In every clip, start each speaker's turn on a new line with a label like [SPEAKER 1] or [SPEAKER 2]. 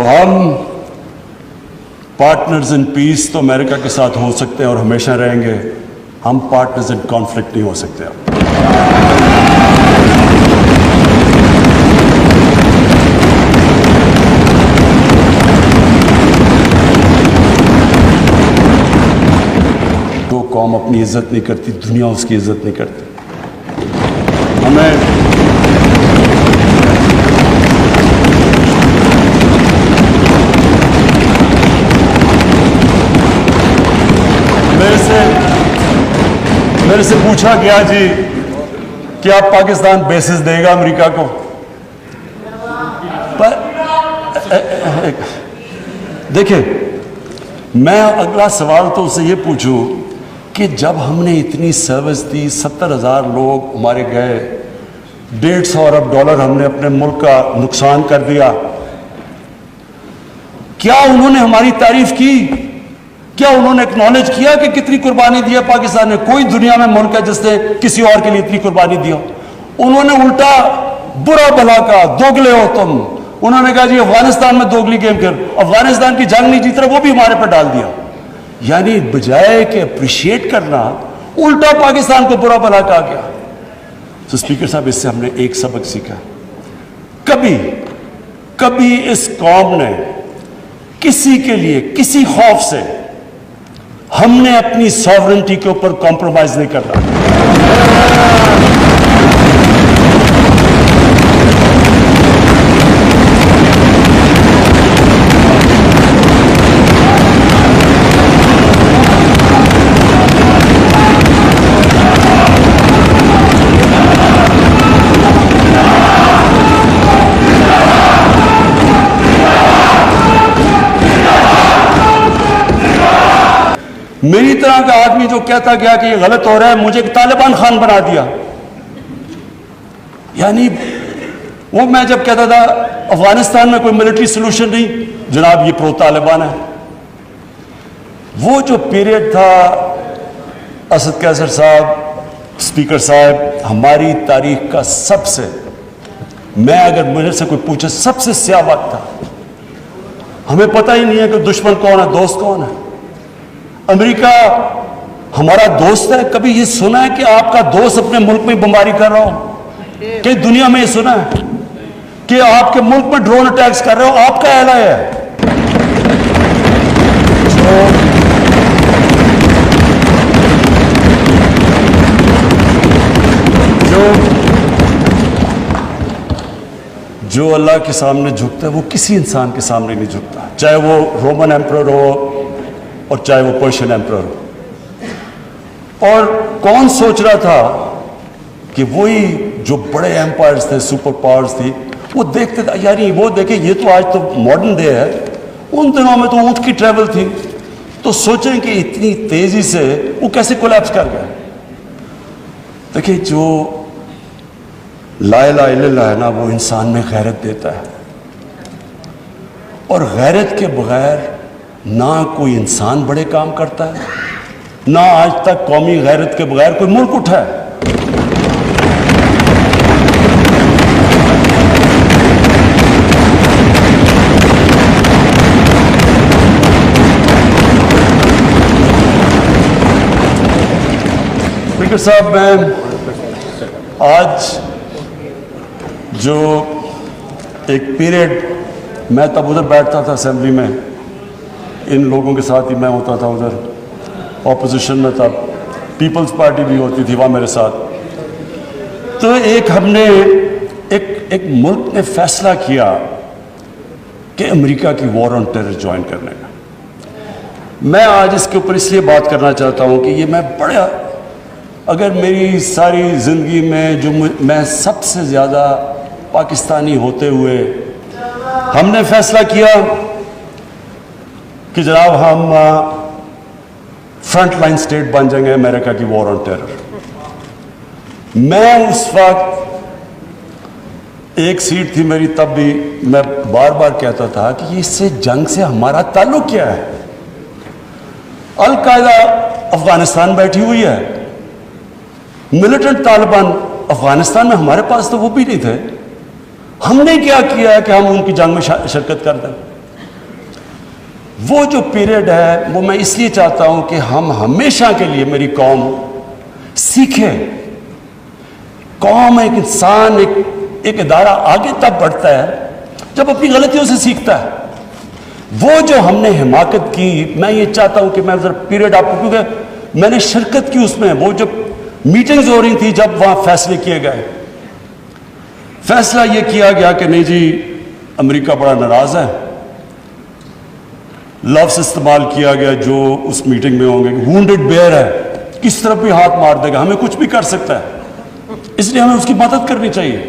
[SPEAKER 1] تو ہم پارٹنرز ان پیس تو امریکہ کے ساتھ ہو سکتے ہیں اور ہمیشہ رہیں گے، ہم پارٹنرز ان کانفلکٹ نہیں ہو سکتے. جو قوم اپنی عزت نہیں کرتی، دنیا اس کی عزت نہیں کرتی. ہمیں میرے سے پوچھا گیا جی کہ آپ پاکستان بیسز دے گا امریکہ کو؟ دیکھیں، میں اگلا سوال تو اسے یہ پوچھوں کہ جب ہم نے اتنی سروس دی، 70,000 لوگ ہمارے گئے، $150 ارب ہم نے اپنے ملک کا نقصان کر دیا، کیا انہوں نے ہماری تعریف کی؟ کیا انہوں نے اکنالج کیا کہ کتنی قربانی دی ہے پاکستان نے؟ کوئی دنیا میں ملک ہے جس نے کسی اور کے لیے اتنی قربانی دی ہو؟ انہوں نے الٹا برا بھلا کہا، دوگلے ہو تم. انہوں نے کہا جی افغانستان میں دوگلی گیم کر، افغانستان کی جنگ نہیں جیت رہا، وہ بھی ہمارے پر ڈال دیا. یعنی بجائے کہ اپریشیٹ کرنا، الٹا پاکستان کو برا بھلا کہا گیا. تو اسپیکر صاحب، اس سے ہم نے ایک سبق سیکھا، کبھی اس قوم نے کسی کے لیے کسی خوف سے ہم نے اپنی ساورنٹی کے اوپر کمپرومائز نہیں کرنا. میری طرح کا آدمی جو کہتا گیا کہ یہ غلط ہو رہا ہے، مجھے طالبان خان بنا دیا. یعنی وہ میں جب کہتا تھا افغانستان میں کوئی ملٹری سلوشن نہیں، جناب یہ پرو طالبان ہے. وہ جو پیریڈ تھا، اسد قیصر صاحب، اسپیکر صاحب، ہماری تاریخ کا سب سے، میں اگر مجھے سے کوئی پوچھے، سب سے سیاہ وقت تھا. ہمیں پتہ ہی نہیں ہے کہ دشمن کون ہے، دوست کون ہے. امریکہ ہمارا دوست ہے. کبھی یہ سنا ہے کہ آپ کا دوست اپنے ملک میں بمباری کر رہا ہو؟ کہ دنیا میں یہ سنا ہے کہ آپ کے ملک میں ڈرون اٹیکس کر رہے ہو؟ آپ کا اعلان ہے. جو اللہ کے سامنے جھکتا ہے وہ کسی انسان کے سامنے نہیں جھکتا، چاہے وہ رومن ایمپرر ہو اور چاہے وہ پرشین ایمپرر ہو. اور کون سوچ رہا تھا کہ وہی جو بڑے ایمپائرز تھے، سپر پاورز تھی، وہ دیکھتے تھے یعنی وہ دیکھیں یہ تو آج تو ماڈرن ڈے ہے، ان دنوں میں تو اونٹ کی ٹریول تھی. تو سوچیں کہ اتنی تیزی سے وہ کیسے کولیپس کر گئے. دیکھیں، جو لا الہ الا اللہ ہے نا، وہ انسان میں غیرت دیتا ہے، اور غیرت کے بغیر نہ کوئی انسان بڑے کام کرتا ہے، نہ آج تک قومی غیرت کے بغیر کوئی ملک اٹھا ہے. اسپیکر صاحب، میں آج جو ایک پیریڈ، میں تب ادھر بیٹھتا تھا اسمبلی میں، ان لوگوں کے ساتھ ہی میں ہوتا تھا، ادھر اپوزیشن میں تھا، پیپلز پارٹی بھی ہوتی تھی وہاں میرے ساتھ. تو ہم نے ایک ملک نے فیصلہ کیا کہ امریکہ کی وار آن ٹیرر جوائن کرنے کا. میں آج اس کے اوپر اس لیے بات کرنا چاہتا ہوں کہ یہ میں بڑا، اگر میری ساری زندگی میں جو میں سب سے زیادہ پاکستانی ہوتے ہوئے ہم نے فیصلہ کیا کہ جناب ہم فرنٹ لائن سٹیٹ بن جائیں گے امریکہ کی وار آن ٹیرر. میں اس وقت ایک سیٹ تھی میری، تب بھی میں بار بار کہتا تھا کہ اس سے جنگ سے ہمارا تعلق کیا ہے؟ القاعدہ افغانستان بیٹھی ہوئی ہے، ملیٹنٹ طالبان افغانستان میں، ہمارے پاس تو وہ بھی نہیں تھے. ہم نے کیا کیا ہے کہ ہم ان کی جنگ میں شرکت کر دیں؟ وہ جو پیریڈ ہے وہ میں اس لیے چاہتا ہوں کہ ہم ہمیشہ کے لیے میری قوم سیکھے. قوم ایک انسان ایک ادارہ آگے تب بڑھتا ہے جب اپنی غلطیوں سے سیکھتا ہے. وہ جو ہم نے حماقت کی, میں یہ چاہتا ہوں کہ میں ذرا پیریڈ آپ کو, کیونکہ میں نے شرکت کی اس میں, وہ جب میٹنگز ہو رہی تھی جب وہاں فیصلے کیے گئے, فیصلہ یہ کیا گیا کہ نہیں جی امریکہ بڑا ناراض ہے. لفظ استعمال کیا گیا جو اس میٹنگ میں ہوں گے کہ وونڈڈ بیئر ہے, کس طرف بھی ہاتھ مار دے گا, ہمیں کچھ بھی کر سکتا ہے, اس لیے ہمیں اس کی مدد کرنی چاہیے.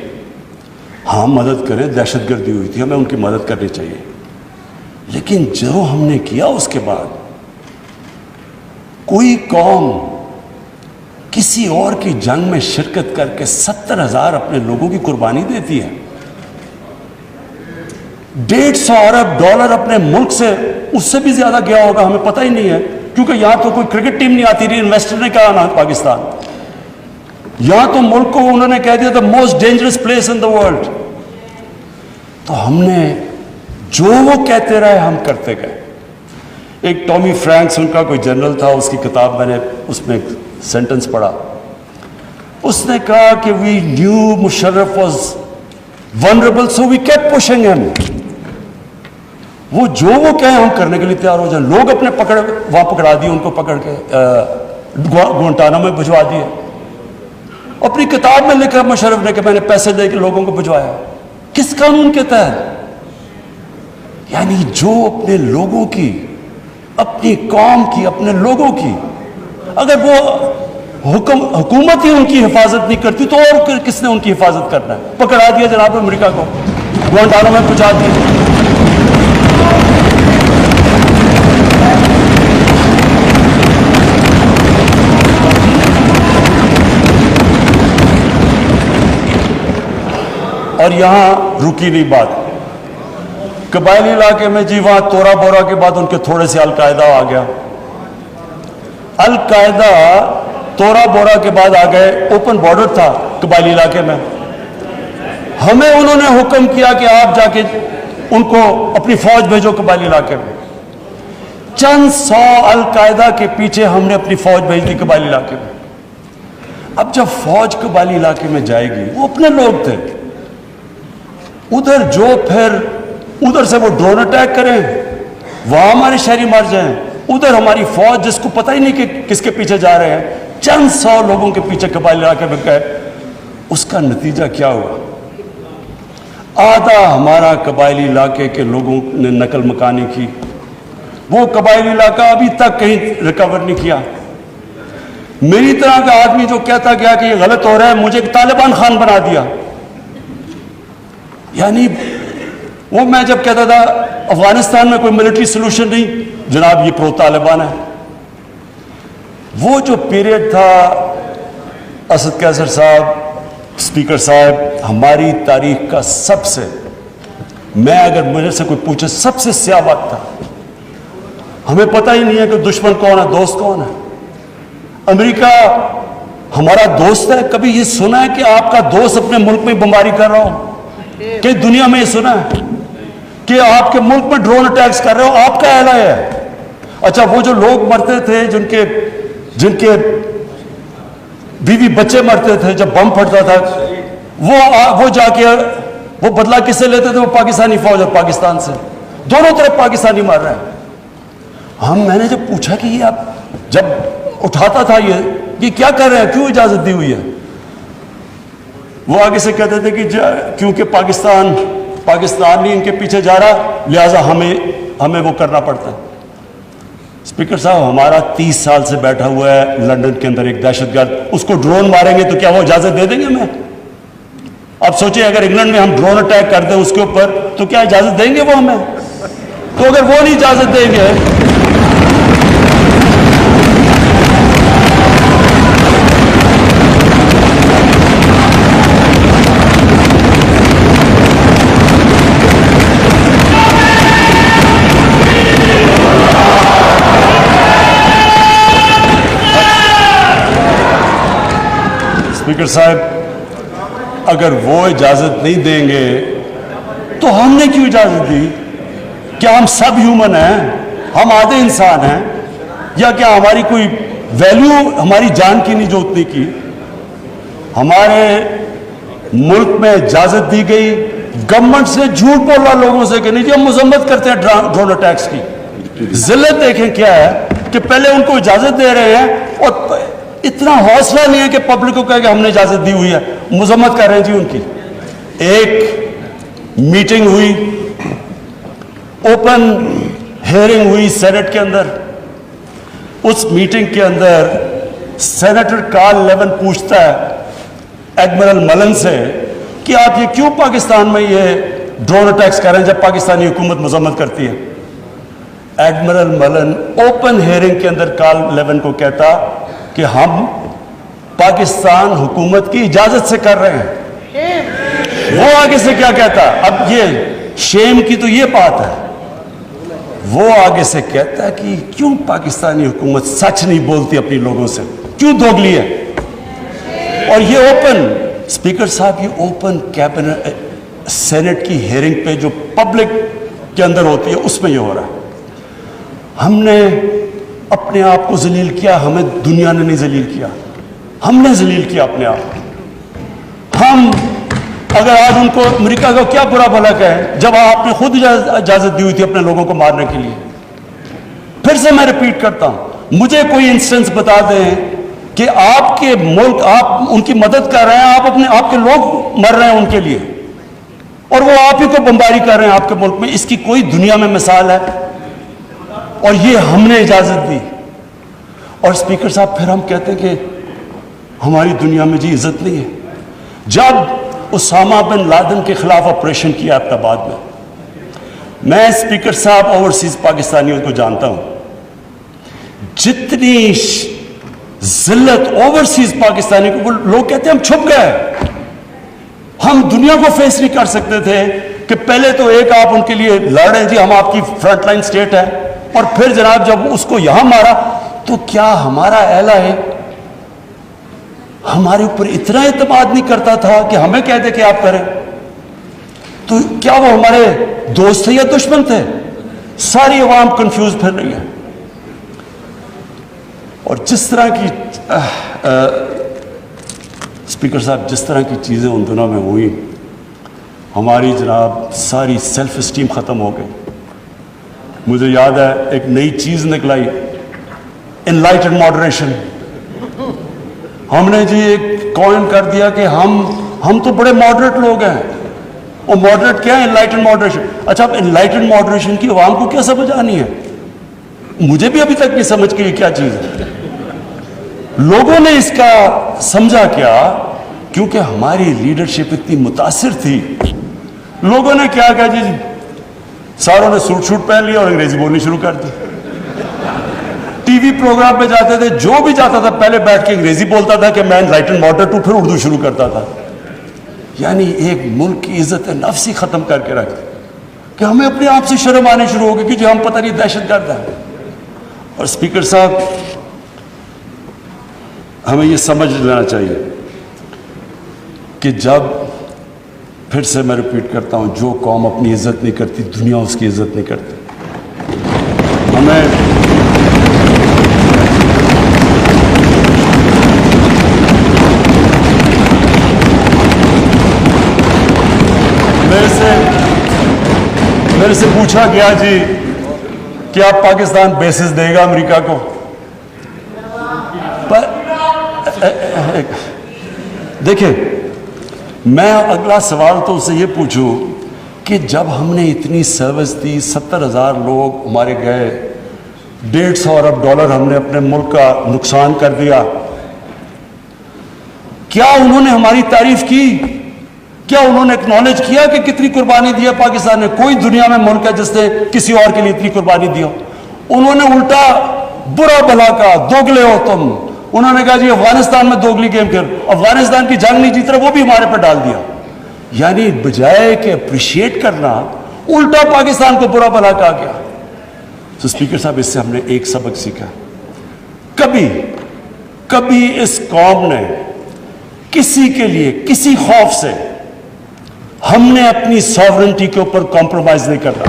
[SPEAKER 1] ہاں مدد کریں, دہشت گردی ہوئی تھی, ہمیں ان کی مدد کرنی چاہیے. لیکن جو ہم نے کیا اس کے بعد, کوئی قوم کسی اور کی جنگ میں شرکت کر کے 70,000 اپنے لوگوں کی قربانی دیتی ہے. 150 ارب ڈالر اپنے ملک سے, اس سے بھی زیادہ گیا ہوگا, ہمیں پتہ ہی نہیں ہے, کیونکہ یہاں تو کوئی کرکٹ ٹیم نہیں آتی رہی. انویسٹر نے کہا نا پاکستان, یہاں تو ملک کو انہوں نے کہہ دیا the most dangerous place in the world. تو ہم نے جو وہ کہتے رہے ہم کرتے گئے. ایک ٹامی فرینکس ان کا کوئی جنرل تھا, اس کی کتاب میں نے اس میں ایک سینٹنس پڑھا, اس نے کہا کہ we knew Musharraf was vulnerable so we kept pushing him. وہ جو وہ کہیں ہم کرنے کے لیے تیار ہو جائیں. لوگ اپنے وہاں پکڑا دیے, ان کو پکڑ کے گوانٹانامو میں بھجوا دیے. اپنی کتاب میں لکھا مشرف نے کہ میں نے پیسے دے کے لوگوں کو بھجوایا. کس قانون کے تحت؟ یعنی جو اپنے لوگوں کی, اپنی قوم کی, اپنے لوگوں کی, اگر وہ حکومت ہی ان کی حفاظت نہیں کرتی تو اور کس نے ان کی حفاظت کرنا ہے؟ پکڑا دیا جناب امریکہ کو, گوانٹانامو میں پہنچا دیا. اور یہاں رکی نہیں بات. قبائلی علاقے میں جی وہاں تورا بورا کے بعد ان کے تھوڑے سے القاعدہ آ گیا. القاعدہ تورا بورا کے بعد آ گئے. اوپن بارڈر تھا قبائلی علاقے میں, ہمیں انہوں نے حکم کیا کہ آپ جا کے ان کو اپنی فوج بھیجو قبائلی علاقے میں. چند 100 القاعدہ کے پیچھے ہم نے اپنی فوج بھیج دی قبائلی علاقے میں. اب جب فوج قبائلی علاقے میں جائے گی, وہ اپنے لوگ تھے ادھر, جو پھر ادھر سے وہ ڈرون اٹیک کریں, وہاں ہمارے شہری مر جائیں, ادھر ہماری فوج جس کو پتہ ہی نہیں کہ کس کے پیچھے جا رہے ہیں, چند 100 لوگوں کے پیچھے قبائلی علاقے میں گئے. اس کا نتیجہ کیا ہوا؟ آدھا ہمارا قبائلی علاقے کے لوگوں نے نقل مکانی کی. وہ قبائلی علاقہ ابھی تک کہیں ریکور نہیں کیا. میری طرح کا آدمی جو کہتا گیا کہ یہ غلط ہو رہا ہے, مجھے ایک طالبان خان بنا دیا. یعنی وہ میں جب کہتا تھا افغانستان میں کوئی ملٹری سلوشن نہیں, جناب یہ پرو طالبان ہے. وہ جو پیریڈ تھا اسد قیصر صاحب, اسپیکر صاحب, ہماری تاریخ کا سب سے, میں اگر مجھے سے کوئی پوچھے سب سے سیاہ وقت تھا. ہمیں پتہ ہی نہیں ہے کہ دشمن کون ہے, دوست کون ہے. امریکہ ہمارا دوست ہے. کبھی یہ سنا ہے کہ آپ کا دوست اپنے ملک میں بمباری کر رہا ہو؟ کہ دنیا میں یہ سنا ہے کہ آپ کے ملک میں ڈرون اٹیکس کر رہے ہو؟ آپ کا اہل ہے. اچھا وہ جو لوگ مرتے تھے, جن کے بیوی بچے مرتے تھے جب بم پھٹتا تھا, وہ جا کے وہ بدلہ کس سے لیتے تھے؟ وہ پاکستانی فوج اور پاکستان سے, دونوں طرف پاکستانی مر رہے ہیں. میں نے جب پوچھا کہ یہ آپ جب اٹھاتا تھا یہ کیا کر رہے ہیں, کیوں اجازت دی ہوئی ہے؟ وہ آگے سے کہتے تھے کہ کیونکہ پاکستان نہیں ان کے پیچھے جا رہا, لہٰذا ہمیں وہ کرنا پڑتا ہے. اسپیکر صاحب ہمارا 30 سال سے بیٹھا ہوا ہے لندن کے اندر ایک دہشت گرد, اس کو ڈرون ماریں گے تو کیا وہ اجازت دے دیں گے ہمیں؟ اب سوچیں اگر انگلینڈ میں ہم ڈرون اٹیک کر دیں اس کے اوپر تو کیا اجازت دیں گے وہ ہمیں؟ تو اگر وہ نہیں اجازت دیں گے, اسپیکر صاحب اگر وہ اجازت نہیں دیں گے تو ہم نے کیوں اجازت دی؟ کیا ہم سب ہیومن ہیں؟ ہم آدھے انسان ہیں یا کیا ہماری کوئی ویلیو ہماری جان کی نہیں جو اتنی کی؟ ہمارے ملک میں اجازت دی گئی گورنمنٹ سے جھوٹ بولا لوگوں سے کہ نہیں جی ہم مذمت کرتے ہیں ڈرون اٹیکس کی. ذلت دیکھیں کیا ہے کہ پہلے ان کو اجازت دے رہے ہیں اور اتنا حوصلہ نہیں ہے کہ پبلک کو کہے کہ ہم نے اجازت دی ہوئی ہے, مذمت کر رہے ہیں جی ان کی. ایک میٹنگ ہوئی, اوپن ہیئرنگ ہوئی سینٹ کے اندر. اس میٹنگ کے اندر سینیٹر کارل لیون پوچھتا ہے ایڈمرل ملن سے کہ آپ یہ کیوں پاکستان میں یہ ڈرون اٹیکس کر رہے ہیں جب پاکستانی حکومت مذمت کرتی ہے؟ ایڈمرل ملن اوپن ہیئرنگ کے اندر کارل لیون کو کہتا کہ ہم پاکستان حکومت کی اجازت سے کر رہے ہیں. وہ آگے سے کیا کہتا؟ اب یہ شیم کی تو یہ بات ہے, وہ آگے سے کہتا ہے کہ کیوں پاکستانی حکومت سچ نہیں بولتی اپنی لوگوں سے, کیوں دوگلی ہے؟ اور یہ اوپن اسپیکر صاحب یہ اوپن کیبنٹ سینٹ کی ہیئرنگ پہ جو پبلک کے اندر ہوتی ہے اس میں یہ ہو رہا ہے. ہم نے اپنے آپ کو ذلیل کیا, ہمیں دنیا نے نہیں ذلیل کیا, ہم نے ذلیل کیا اپنے آپ. ہم اگر آج ان کو امریکہ کا کیا برا بھلا کہیں جب آپ نے خود اجازت دی ہوئی تھی اپنے لوگوں کو مارنے کے لیے. پھر سے میں ریپیٹ کرتا ہوں, مجھے کوئی انسٹنس بتا دیں کہ آپ کے ملک آپ ان کی مدد کر رہے ہیں, آپ کے لوگ مر رہے ہیں ان کے لیے اور وہ آپ ہی کو بمباری کر رہے ہیں آپ کے ملک میں. اس کی کوئی دنیا میں مثال ہے؟ اور یہ ہم نے اجازت دی. اور اسپیکر صاحب پھر ہم کہتے ہیں کہ ہماری دنیا میں جی عزت نہیں ہے. جب اسامہ بن لادن کے خلاف آپریشن کیا ایبٹ آباد میں اسپیکر صاحب اوورسیز پاکستانیوں کو جانتا ہوں, جتنی ذلت اوورسیز پاکستانیوں کو, لوگ کہتے ہیں ہم چھپ گئے, ہم دنیا کو فیس نہیں کر سکتے تھے کہ پہلے تو ایک آپ ان کے لیے لڑ رہے جی ہم آپ کی فرنٹ لائن سٹیٹ ہے, اور پھر جناب جب اس کو یہاں مارا تو کیا ہمارا اہلا ہے ہمارے اوپر اتنا اعتماد نہیں کرتا تھا کہ ہمیں کہہ دے کہ آپ کریں؟ تو کیا وہ ہمارے دوست تھے یا دشمن تھے؟ ساری عوام کنفیوز پھر رہی ہے. اور جس طرح کی اسپیکر صاحب جس طرح کی چیزیں ان دنوں میں ہوئی, ہماری جناب ساری سیلف اسٹیم ختم ہو گئی. مجھے یاد ہے ایک نئی چیز نکلائی, انلائٹنڈ ماڈریشن. ہم نے جی ایک کوئن کر دیا کہ ہم تو بڑے ماڈریٹ لوگ ہیں. اور ماڈریٹ کیا ہے؟ Enlightened moderation. اچھا اب انلائٹنڈ ماڈریشن کی عوام کو کیا سمجھ آنی ہے؟ مجھے بھی ابھی تک نہیں سمجھ کے یہ کیا چیز ہے. لوگوں نے اس کا سمجھا کیا؟ کیونکہ ہماری لیڈرشپ اتنی متاثر تھی. لوگوں نے کیا کہا جی ساروں نے سوٹ شوٹ پہن لیا اور انگریزی بولنی شروع کر دی. ٹی وی پروگرام پہ جاتے تھے, جو بھی جاتا تھا پہلے بیٹھ کے انگریزی بولتا تھا کہ میں انلائٹنڈ ماڈریٹ ہوں, پھر اردو شروع کرتا تھا. یعنی ایک ملک کی عزت نفس ہی ختم کر کے رکھ دی کہ ہمیں اپنے آپ سے شرم آنے شروع ہو گئی کہ جی ہم پتہ نہیں دہشت گرد ہیں. اور اسپیکر صاحب ہمیں یہ سمجھ لینا چاہیے کہ جب, پھر سے میں ریپیٹ کرتا ہوں, جو قوم اپنی عزت نہیں کرتی دنیا اس کی عزت نہیں کرتی. ہمیں میرے سے پوچھا گیا جی کہ آپ پاکستان بیسز دے گا امریکہ کو؟ دیکھیں میں اگلا سوال تو اسے یہ پوچھوں کہ جب ہم نے اتنی سروس دی, 70,000 لوگ ہمارے گئے, $150 ارب ہم نے اپنے ملک کا نقصان کر دیا, کیا انہوں نے ہماری تعریف کی؟ کیا انہوں نے اکنالج کیا کہ کتنی قربانی دی ہے پاکستان نے؟ کوئی دنیا میں ملک ہے جس نے کسی اور کے لیے اتنی قربانی دی ہو. انہوں نے الٹا برا بھلا کہا, دوگلے ہو تم. انہوں نے کہا جی افغانستان میں دوگلی گیم کھیل, افغانستان کی جنگ نہیں جیت رہا, وہ بھی ہمارے پہ ڈال دیا. یعنی بجائے کہ اپریشیٹ کرنا, الٹا پاکستان کو برا بھلا کہا گیا. تو اسپیکر صاحب اس سے ہم نے ایک سبق سیکھا, کبھی اس قوم نے کسی کے لیے کسی خوف سے ہم نے اپنی ساورنٹی کے اوپر کمپرومائز نہیں کرنا.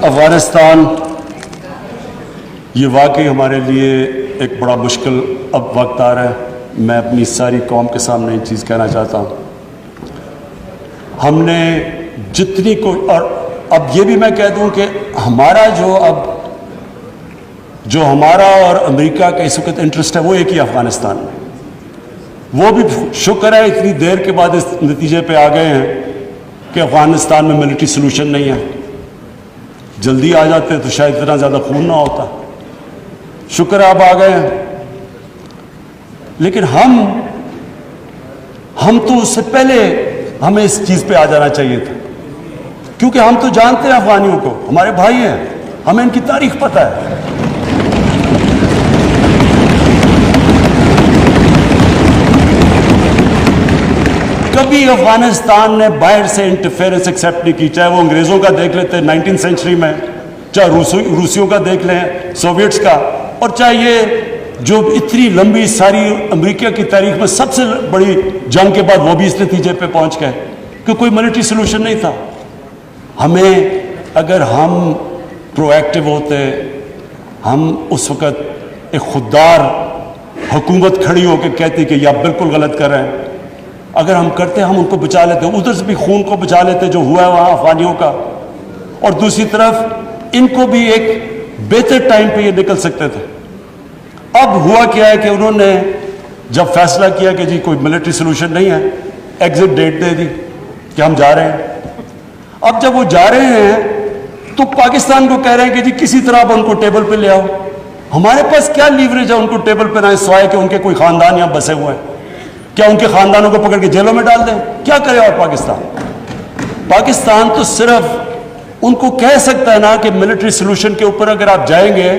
[SPEAKER 1] افغانستان یہ واقعی ہمارے لیے ایک بڑا مشکل اب وقت آ رہا ہے. میں اپنی ساری قوم کے سامنے ایک چیز کہنا چاہتا ہوں. ہم نے جتنی اور اب یہ بھی میں کہہ دوں کہ ہمارا جو ہمارا اور امریکہ کا اس وقت انٹرسٹ ہے وہ ایک ہی افغانستان میں. وہ بھی شکر ہے اتنی دیر کے بعد اس نتیجے پہ آ گئے ہیں کہ افغانستان میں ملٹری سلوشن نہیں ہے. جلدی آ جاتے تو شاید اتنا زیادہ خون نہ ہوتا. شکر ہے اب آ گئے ہیں. لیکن ہم تو اس سے پہلے ہمیں اس چیز پہ آ جانا چاہیے تھا, کیونکہ ہم تو جانتے ہیں افغانیوں کو, ہمارے بھائی ہیں, ہمیں ان کی تاریخ پتہ ہے. کبھی افغانستان نے باہر سے انٹرفیئرنس ایکسیپٹ نہیں کی, چاہے وہ انگریزوں کا دیکھ لیتے 19 سینچری میں, چاہے روسیوں کا دیکھ لیں, سوویٹس کا, اور چاہے یہ جو اتنی لمبی ساری امریکہ کی تاریخ میں سب سے بڑی جنگ کے بعد وہ بھی اس نتیجے پہ پہنچ گئے کہ کوئی ملٹری سلوشن نہیں تھا. ہمیں اگر ہم پرو ایکٹیو ہوتے, ہم اس وقت ایک خوددار حکومت کھڑی ہو کے کہتی کہ یہ آپ بالکل غلط کر رہے ہیں, اگر ہم کرتے ہم ان کو بچا لیتے, ادھر سے بھی خون کو بچا لیتے جو ہوا ہے وہاں افغانیوں کا, اور دوسری طرف ان کو بھی ایک بہتر ٹائم پہ یہ نکل سکتے تھے. اب ہوا کیا ہے کہ انہوں نے جب فیصلہ کیا کہ جی کوئی ملٹری سلوشن نہیں ہے, ایگزٹ ڈیٹ دے دی کہ ہم جا رہے ہیں. اب جب وہ جا رہے ہیں تو پاکستان کو کہہ رہے ہیں کہ جی کسی طرح اب ان کو ٹیبل پہ لے آؤ. ہمارے پاس کیا لیوریج ہے ان کو ٹیبل پہ نہ سوائے کہ ان کے کوئی خاندان یہاں بسے ہوئے ہیں؟ کیا ان کے خاندانوں کو پکڑ کے جیلوں میں ڈال دیں؟ کیا کرے اور پاکستان تو صرف ان کو کہہ سکتا ہے نا کہ ملٹری سلوشن کے اوپر اگر آپ جائیں گے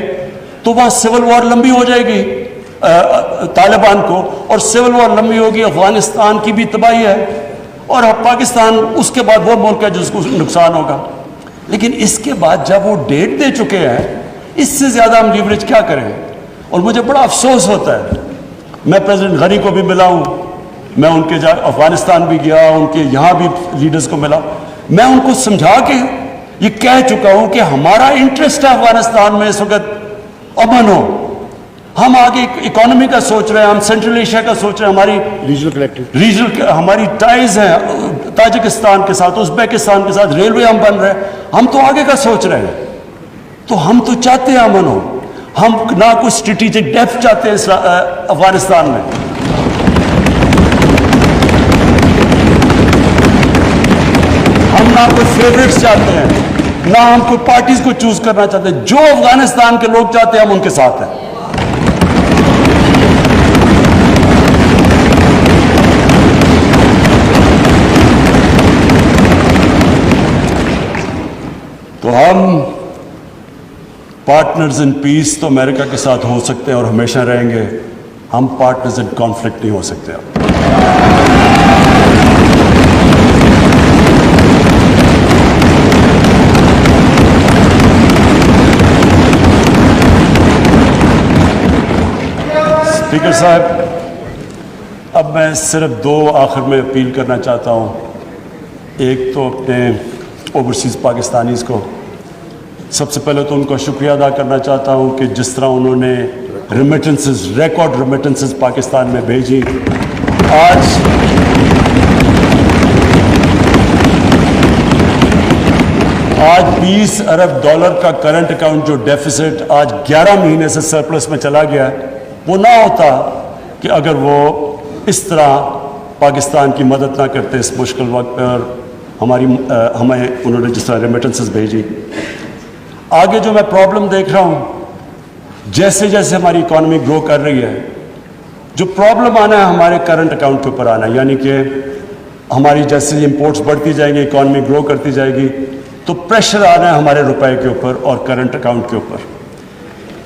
[SPEAKER 1] تو وہاں سول وار لمبی ہو جائے گی طالبان کو, اور سول وار لمبی ہوگی, افغانستان کی بھی تباہی ہے, اور پاکستان اس کے بعد وہ ملک ہے جس کو نقصان ہوگا. لیکن اس کے بعد جب وہ ڈیٹ دے چکے ہیں, اس سے زیادہ ہم لیوریج کیا کریں؟ اور مجھے بڑا افسوس ہوتا ہے. میں پریزیڈنٹ غنی کو بھی ملا ہوں, میں ان کے افغانستان بھی گیا, ان کے یہاں بھی لیڈرز کو ملا, میں ان کو سمجھا کے یہ کہہ چکا ہوں کہ ہمارا انٹرسٹ ہے افغانستان میں اس وقت امن ہو. ہم آگے اکانومی کا سوچ رہے ہیں, ہم سینٹرل ایشیا کا سوچ رہے ہیں, ہماری ریجنل ہماری ٹائز ہیں تاجکستان کے ساتھ, ازبیکستان کے ساتھ, ریلوے ہم بن رہے ہیں, ہم تو آگے کا سوچ رہے ہیں. تو ہم تو چاہتے ہیں امن ہو, ہم نہ کوئی اسٹریٹجک ڈیپتھ چاہتے ہیں افغانستان میں. ہم نہ کوئی فیوریٹس چاہتے ہیں, نہ ہم کوئی پارٹیز کو چوز کرنا چاہتے ہیں. جو افغانستان کے لوگ چاہتے ہیں ہم ان کے ساتھ ہیں. تو ہم پارٹنرز ان پیس تو امریکہ کے ساتھ ہو سکتے ہیں اور ہمیشہ رہیں گے, ہم پارٹنرز ان کانفلکٹ نہیں ہو سکتے. اسپیکر صاحب, اب میں صرف دو آخر میں اپیل کرنا چاہتا ہوں. ایک تو اپنے اوورسیز پاکستانیز کو, سب سے پہلے تو ان کا شکریہ ادا کرنا چاہتا ہوں کہ جس طرح انہوں نے ریمیٹنسز, ریکارڈ ریمیٹنسز پاکستان میں بھیجی. آج 20 ارب ڈالر کا کرنٹ اکاؤنٹ جو ڈیفیسٹ آج 11 مہینے سے سرپلس میں چلا گیا ہے, وہ نہ ہوتا کہ اگر وہ اس طرح پاکستان کی مدد نہ کرتے اس مشکل وقت پہ, اور ہمیں انہوں نے جس طرح ریمیٹنسز بھیجی. آگے جو میں پرابلم دیکھ رہا ہوں, جیسے جیسے ہماری اکانومی گرو کر رہی ہے, جو پرابلم آنا ہے ہمارے کرنٹ اکاؤنٹ کے اوپر آنا ہے. یعنی کہ ہماری جیسے امپورٹس بڑھتی جائیں گی, اکانومی گرو کرتی جائے گی, تو پریشر آنا ہے ہمارے روپے کے اوپر اور کرنٹ اکاؤنٹ کے اوپر.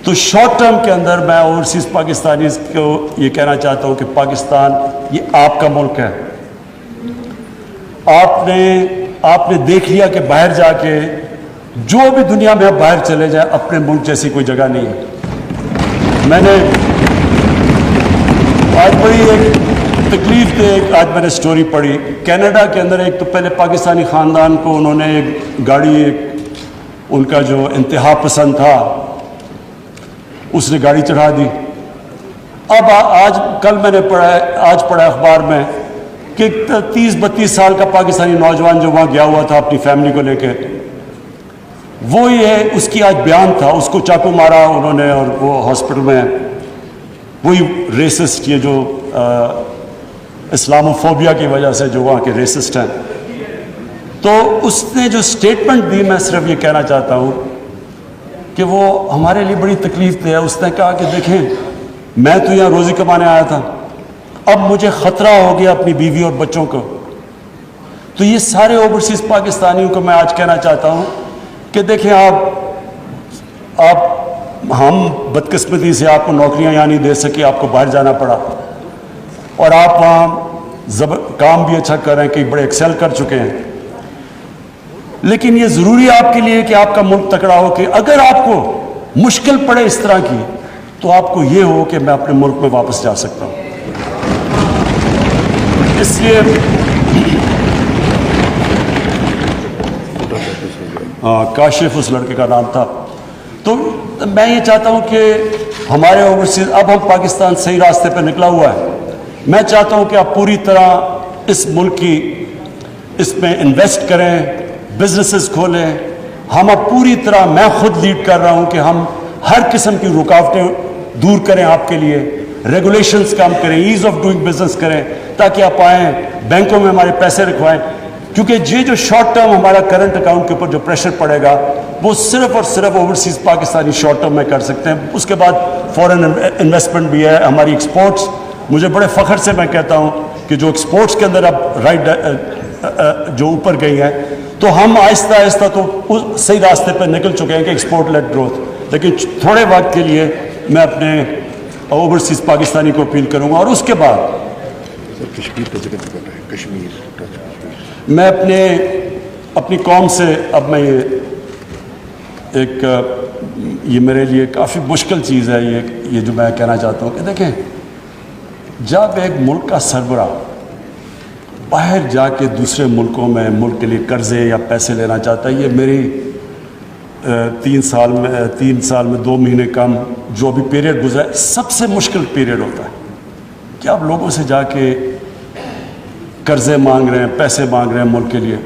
[SPEAKER 1] تو شارٹ ٹرم کے اندر میں اوورسیز پاکستانیز کو یہ کہنا چاہتا ہوں کہ پاکستان یہ آپ کا ملک ہے. آپ نے دیکھ لیا کہ باہر جا کے جو بھی دنیا میں آپ باہر چلے جائیں, اپنے ملک جیسی کوئی جگہ نہیں ہے. میں نے آج بڑی ایک تکلیف دہ آج میں نے سٹوری پڑھی کینیڈا کے اندر. ایک تو پہلے پاکستانی خاندان کو انہوں نے ایک گاڑی, ان کا جو انتہا پسند تھا اس نے گاڑی چڑھا دی. اب کل میں نے پڑھا اخبار میں کہ 30-32 سال کا پاکستانی نوجوان جو وہاں گیا ہوا تھا اپنی فیملی کو لے کے, وہ یہ اس کی آج بیان تھا, اس کو چاقو مارا انہوں نے اور وہ ہاسپٹل میں. وہی ریسسٹ, یہ جو اسلاموفوبیا کی وجہ سے جو وہاں کے ریسسٹ ہیں. تو اس نے جو سٹیٹمنٹ دی, میں صرف یہ کہنا چاہتا ہوں کہ وہ ہمارے لیے بڑی تکلیف دہ ہے. اس نے کہا کہ دیکھیں میں تو یہاں روزی کمانے آیا تھا, اب مجھے خطرہ ہو گیا اپنی بیوی اور بچوں کو. تو یہ سارے اوورسیز پاکستانیوں کو میں آج کہنا چاہتا ہوں کہ دیکھیں آپ ہم بدقسمتی سے آپ کو نوکریاں یہاں نہیں دے سکے, آپ کو باہر جانا پڑا, اور آپ وہاں کام بھی اچھا کر رہے ہیں, کئی بڑے ایکسل کر چکے ہیں. لیکن یہ ضروری ہے آپ کے لیے کہ آپ کا ملک تکڑا ہو, کہ اگر آپ کو مشکل پڑے اس طرح کی تو آپ کو یہ ہو کہ میں اپنے ملک میں واپس جا سکتا ہوں. اس لیے کاشف اس لڑکے کا نام تھا. تو میں یہ چاہتا ہوں کہ ہمارے اوورسیز, اب ہم پاکستان صحیح راستے پہ نکلا ہوا ہے. میں چاہتا ہوں کہ آپ پوری طرح اس ملک کی اس میں انویسٹ کریں, بزنسز کھولیں. ہم اب پوری طرح, میں خود لیڈ کر رہا ہوں کہ ہم ہر قسم کی رکاوٹیں دور کریں آپ کے لیے, ریگولیشنز کم کریں, ایز آف ڈوئنگ بزنس کریں, تاکہ آپ آئیں بینکوں میں ہمارے پیسے رکھوائیں. کیونکہ یہ جو شارٹ ٹرم ہمارا کرنٹ اکاؤنٹ کے اوپر جو پریشر پڑے گا وہ صرف اور صرف اوورسیز پاکستانی شارٹ ٹرم میں کر سکتے ہیں. اس کے بعد فورن انویسٹمنٹ بھی ہے, ہماری ایکسپورٹس. مجھے بڑے فخر سے میں کہتا ہوں کہ جو ایکسپورٹس کے اندر اب جو اوپر گئی ہیں, تو ہم آہستہ آہستہ تو صحیح راستے پہ نکل چکے ہیں کہ ایکسپورٹ لیڈ گروتھ. لیکن تھوڑے وقت کے لیے میں اپنے اوورسیز پاکستانی کو اپیل کروں گا. اور اس کے بعد میں اپنی قوم سے, اب میں یہ میرے لیے کافی مشکل چیز ہے یہ جو میں کہنا چاہتا ہوں کہ دیکھیں, جب ایک ملک کا سربراہ باہر جا کے دوسرے ملکوں میں ملک کے لیے قرضے یا پیسے لینا چاہتا ہے, یہ میری 3 سال میں 2 مہینے کم جو بھی پیریڈ گزرا ہے, سب سے مشکل پیریڈ ہوتا ہے کہ آپ لوگوں سے جا کے قرضے مانگ رہے ہیں, پیسے مانگ رہے ہیں ملک کے لیے.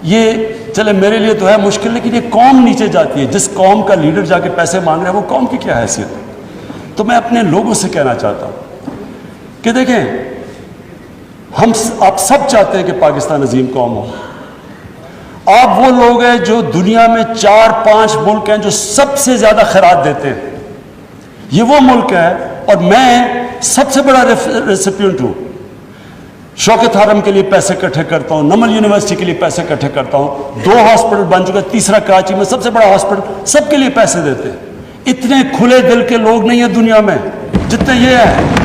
[SPEAKER 1] یہ چلے میرے لیے تو ہے مشکل, لیکن یہ قوم نیچے جاتی ہے. جس قوم کا لیڈر جا کے پیسے مانگ رہے ہیں وہ قوم کی کیا حیثیت ہے؟ تو میں اپنے لوگوں سے کہنا چاہتا ہوں کہ دیکھیں, آپ سب چاہتے ہیں کہ پاکستان عظیم قوم ہو. آپ وہ لوگ ہیں جو دنیا میں 4-5 ملک ہیں جو سب سے زیادہ خیرات دیتے ہیں. یہ وہ ملک ہے, اور میں سب سے بڑا ریسیپینٹ ہوں. شوکت حرم کے لیے پیسے اکٹھے کرتا ہوں, نمل یونیورسٹی کے لیے پیسے اکٹھے کرتا ہوں, 2 ہاسپٹل بن چکے, تیسرا کراچی میں سب سے بڑا ہاسپٹل, سب کے لیے پیسے دیتے ہیں. اتنے کھلے دل کے لوگ نہیں ہیں دنیا میں جتنے یہ ہیں.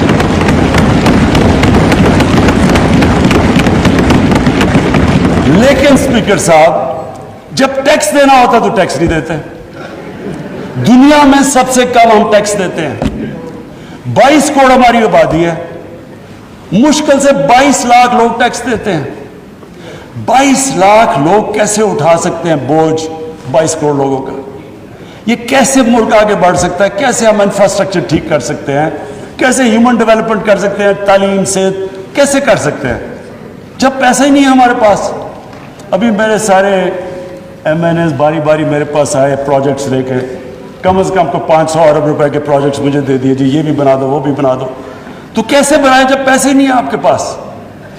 [SPEAKER 1] لیکن اسپیکر صاحب, جب ٹیکس دینا ہوتا تو ٹیکس نہیں دیتے. دنیا میں سب سے کم ہم ٹیکس دیتے ہیں. 22 کروڑ ہماری آبادی ہے, مشکل سے 22 لاکھ لوگ ٹیکس دیتے ہیں. 22 لاکھ لوگ کیسے اٹھا سکتے ہیں بوجھ 22 کروڑ لوگوں کا؟ یہ کیسے ملک آگے بڑھ سکتا ہے؟ کیسے ہم انفراسٹرکچر ٹھیک کر سکتے ہیں؟ کیسے ہیومن ڈیولپمنٹ کر سکتے ہیں؟ تعلیم سے کیسے کر سکتے ہیں جب پیسہ ہی نہیں ہے ہمارے پاس؟ ابھی میرے سارے ایم این ایز باری باری میرے پاس آئے پروجیکٹس لے کے, کم از کم کو 500 ارب روپے کے پروجیکٹس مجھے دے دیے, جی یہ بھی بنا دو وہ بھی بنا دو. تو کیسے بنائیں جب پیسے نہیں ہیں آپ کے پاس؟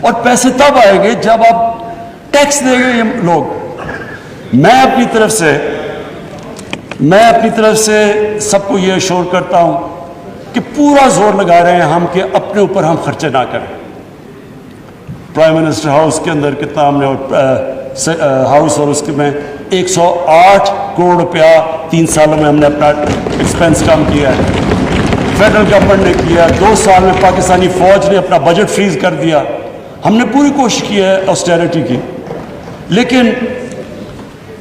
[SPEAKER 1] اور پیسے تب آئیں گے جب آپ ٹیکس دیں گے یہ لوگ. میں اپنی طرف سے سب کو یہ اشور کرتا ہوں کہ پورا زور لگا رہے ہیں ہم کہ اپنے اوپر ہم خرچے نہ کریں. پرائم منسٹر ہاؤس کے اندر کتنا ہم نے ہاؤس اور اس کے میں 108 کروڑ روپیہ 3 سالوں میں ہم نے اپنا ایکسپینس کم کیا ہے. فیڈرل گورنمنٹ نے کیا. 2 سال میں پاکستانی فوج نے اپنا بجٹ فریز کر دیا. ہم نے پوری کوشش کی ہے آسٹیرٹی کی, لیکن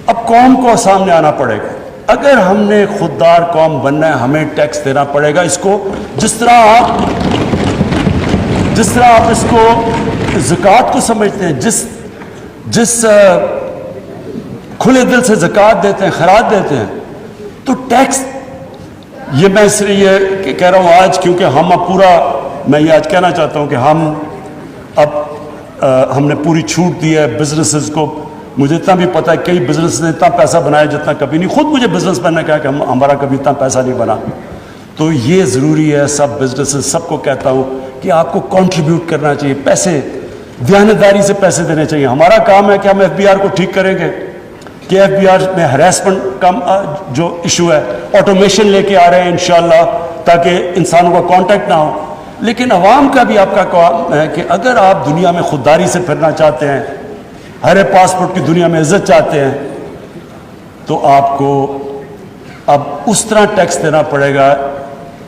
[SPEAKER 1] اب قوم کو سامنے آنا پڑے گا. اگر ہم نے خوددار قوم بننا ہے ہمیں ٹیکس دینا پڑے گا. اس کو جس طرح آپ جس طرح آپ اس کو زکوٰۃ کو سمجھتے ہیں، جس کھلے دل سے زکوٰۃ دیتے ہیں، خراج دیتے ہیں، تو ٹیکس، یہ میں اس لیے یہ کہہ رہا ہوں آج کیونکہ ہم اب پورا، میں یہ آج کہنا چاہتا ہوں کہ ہم نے پوری چھوٹ دی ہے بزنسز کو. مجھے اتنا بھی پتہ ہے کئی بزنس نے اتنا پیسہ بنایا جتنا کبھی نہیں، خود مجھے بزنس مین نے کہا کہ ہمارا کبھی اتنا پیسہ نہیں بنا. تو یہ ضروری ہے، سب بزنسز سب کو کہتا ہوں کہ آپ کو کنٹریبیوٹ کرنا چاہیے، پیسے دیانتداری سے پیسے دینے چاہیے. ہمارا کام ہے کہ ہم ایف بی آر کو ٹھیک کریں گے کہ ایف بی آر میں ہراسمنٹ کا جو ایشو ہے آٹومیشن لے کے آ رہے ہیں انشاءاللہ تاکہ انسانوں کا کانٹیکٹ نہ ہو. لیکن عوام کا بھی آپ کا کام ہے کہ اگر آپ دنیا میں خودداری سے پھرنا چاہتے ہیں، ہر پاسپورٹ کی دنیا میں عزت چاہتے ہیں، تو آپ کو اب اس طرح ٹیکس دینا پڑے گا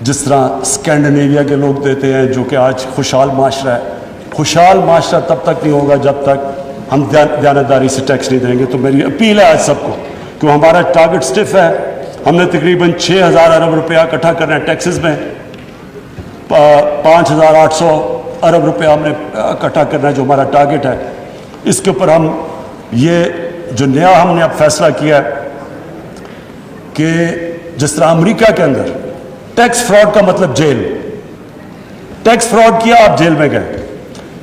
[SPEAKER 1] جس طرح اسکینڈینیویا کے لوگ دیتے ہیں، جو کہ آج خوشحال معاشرہ ہے. خوشحال معاشرہ تب تک نہیں ہوگا جب تک ہم دیانتداری سے ٹیکس نہیں دیں گے. تو میری اپیل ہے آج سب کو کہ ہمارا ٹارگٹ سٹف ہے. ہم نے تقریباً 6,000 ارب روپیہ اکٹھا کرنا ہے ٹیکسز میں، 5,800 ارب روپیہ ہم نے اکٹھا کرنا ہے جو ہمارا ٹارگٹ ہے. اس کے اوپر ہم یہ جو نیا ہم نے اب فیصلہ کیا ہے کہ جس طرح امریکہ کے اندر ٹیکس فراڈ کا مطلب جیل، ٹیکس فراڈ کیا آپ جیل میں گئے.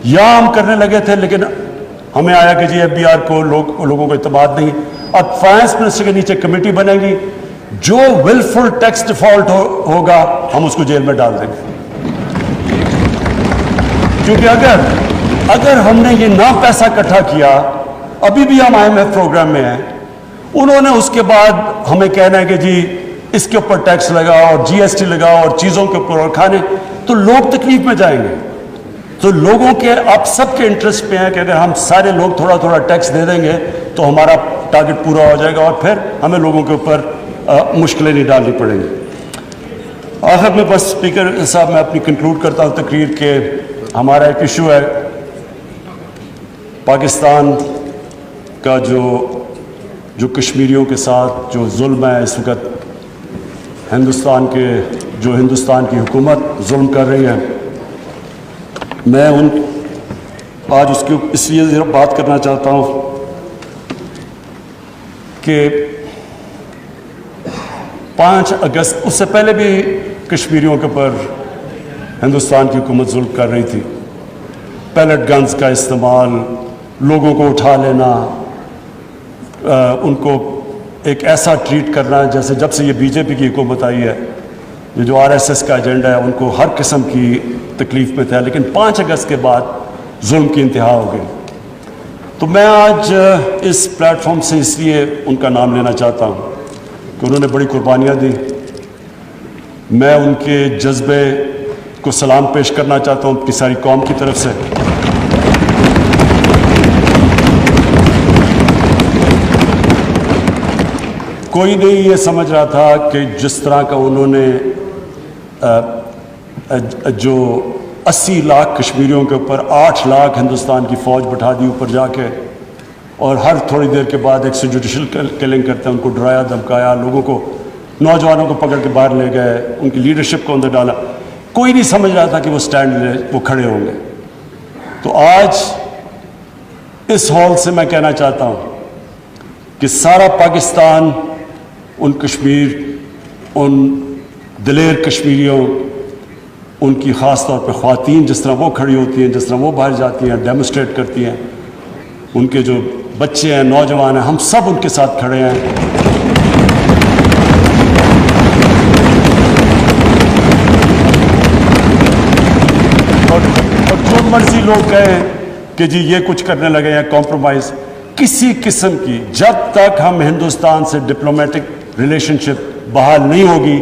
[SPEAKER 1] یہاں ہم کرنے لگے تھے لیکن ہمیں آیا کہ جی ایف بی آر کو لوگوں کو اعتماد نہیں. اب فائنانس منسٹر کے نیچے کمیٹی بنے گی، جو ولفل ٹیکس ڈیفالٹ ہوگا ہم اس کو جیل میں ڈال دیں گے. کیونکہ اگر ہم نے یہ نہ پیسہ اکٹھا کیا، ابھی بھی ہم IMF پروگرام میں ہیں، انہوں نے اس کے بعد ہمیں کہنا ہے کہ جی اس کے اوپر ٹیکس لگاؤ اور GST لگاؤ اور چیزوں کے اوپر اور کھانے، تو لوگ تکلیف میں جائیں گے. تو لوگوں کے آپ سب کے انٹرسٹ پہ ہیں کہ اگر ہم سارے لوگ تھوڑا تھوڑا ٹیکس دے دیں گے تو ہمارا ٹارگٹ پورا ہو جائے گا اور پھر ہمیں لوگوں کے اوپر مشکلیں نہیں ڈالنی پڑیں گی. آخر میں بس اسپیکر صاحب میں اپنی کنکلوڈ کرتا ہوں تقریر کہ ہمارا ایک ایشو ہے پاکستان کا جو کشمیریوں کے ساتھ جو ظلم ہے اس وقت ہندوستان کی حکومت ظلم کر رہی ہے. میں آج اس لیے بات کرنا چاہتا ہوں کہ 5 اگست اس سے پہلے بھی کشمیریوں کے اوپر ہندوستان کی حکومت ظلم کر رہی تھی. پیلٹ گنز کا استعمال، لوگوں کو اٹھا لینا، ان کو ایک ایسا ٹریٹ کرنا جیسے جب سے یہ BJP کی حکومت آئی ہے، یہ جو RSS کا ایجنڈا ہے ان کو ہر قسم کی تکلیف میں تھا. لیکن 5 اگست کے بعد ظلم کی انتہا ہو گئی. تو میں آج اس پلیٹ فارم سے اس لیے ان کا نام لینا چاہتا ہوں کہ انہوں نے بڑی قربانیاں دی. میں ان کے جذبے کو سلام پیش کرنا چاہتا ہوں اپنی ساری قوم کی طرف سے. کوئی نہیں یہ سمجھ رہا تھا کہ جس طرح کا انہوں نے جو 80 لاکھ کشمیریوں کے اوپر 8 لاکھ ہندوستان کی فوج بٹھا دی اوپر جا کے، اور ہر تھوڑی دیر کے بعد ایک جوڈیشل کلنگ کرتے ہیں، ان کو ڈرایا دھمکایا، لوگوں کو، نوجوانوں کو پکڑ کے باہر لے گئے، ان کی لیڈرشپ کو اندر ڈالا. کوئی نہیں سمجھ رہا تھا کہ وہ کھڑے ہوں گے. تو آج اس ہال سے میں کہنا چاہتا ہوں کہ سارا پاکستان ان ان دلیر کشمیریوں، ان کی خاص طور پہ خواتین جس طرح وہ کھڑی ہوتی ہیں، جس طرح وہ باہر جاتی ہیں، ڈیمونسٹریٹ کرتی ہیں، ان کے جو بچے ہیں، نوجوان ہیں، ہم سب ان کے ساتھ کھڑے ہیں. اور جو مرضی لوگ کہیں کہ جی یہ کچھ کرنے لگے ہیں کمپرومائز کسی قسم کی، جب تک ہم ہندوستان سے ڈپلومیٹک ریلیشن شپ بحال نہیں ہوگی،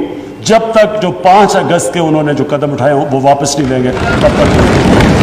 [SPEAKER 1] جب تک جو 5 اگست کے انہوں نے جو قدم اٹھائے وہ واپس نہیں لیں گے، تب تک